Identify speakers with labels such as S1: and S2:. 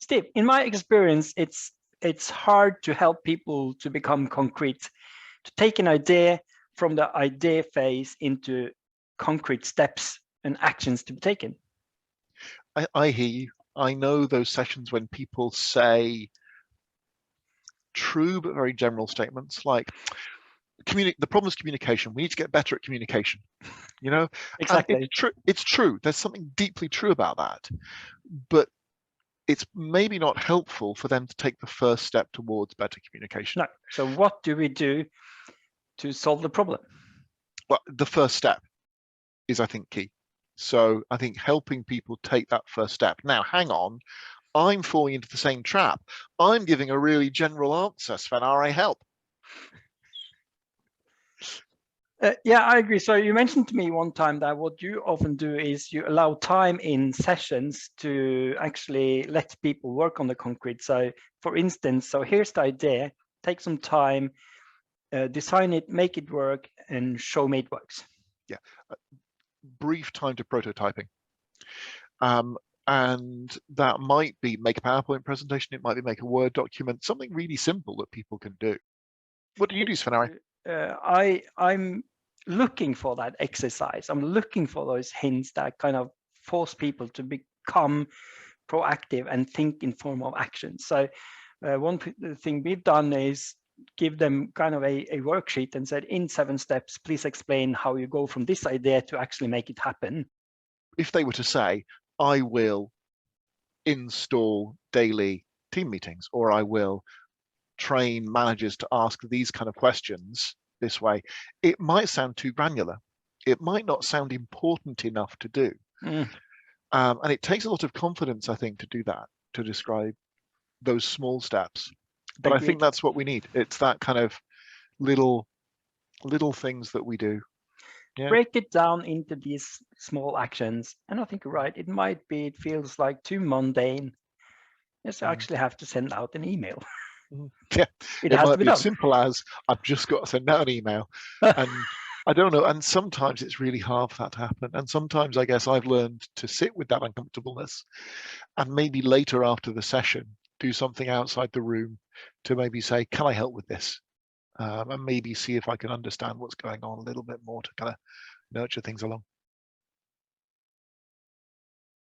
S1: Steve, in my experience, it's hard to help people to become concrete, to take an idea from the idea phase into concrete steps and actions to be taken.
S2: I hear you. I know those sessions when people say true but very general statements like, the problem is communication. We need to get better at communication, you know?
S1: Exactly.
S2: And it's true. There's something deeply true about that. But it's maybe not helpful for them to take the first step towards better communication.
S1: No. So what do we do to solve the problem?
S2: Well, the first step is, I think, key. So I think helping people take that first step. Now, hang on, I'm falling into the same trap. I'm giving a really general answer, Sven, I help.
S1: Yeah, I agree. So you mentioned to me one time that what you often do is you allow time in sessions to actually let people work on the concrete. So for instance, so here's the idea, take some time, design it, make it work, and show me it works.
S2: Yeah, brief time to prototyping. And that might be make a PowerPoint presentation, it might be make a Word document, something really simple that people can do. What do you do, Sven?
S1: I'm looking for that exercise. I'm looking for those hints that kind of force people to become proactive and think in form of action. So one thing we've done is give them kind of a worksheet and said, in 7 steps, please explain how you go from this idea to actually make it happen.
S2: If they were to say, I will install daily team meetings, or I will train managers to ask these kind of questions this way, it might sound too granular. It might not sound important enough to do. And it takes a lot of confidence, I think, to do that, to describe those small steps. But
S1: Agreed.
S2: I think that's what we need. It's that kind of little things that we do. Yeah.
S1: Break it down into these small actions. And I think you're right. It feels like too mundane. Yes, I actually have to send out an email.
S2: Yeah,
S1: it
S2: it
S1: has
S2: might
S1: to be
S2: be as
S1: done.
S2: simple as I've just got to send out an email. And I don't know. And sometimes it's really hard for that to happen. And sometimes I guess I've learned to sit with that uncomfortableness and maybe later after the session, do something outside the room to maybe say, can I help with this? And maybe see if I can understand what's going on a little bit more to kind of nurture things along.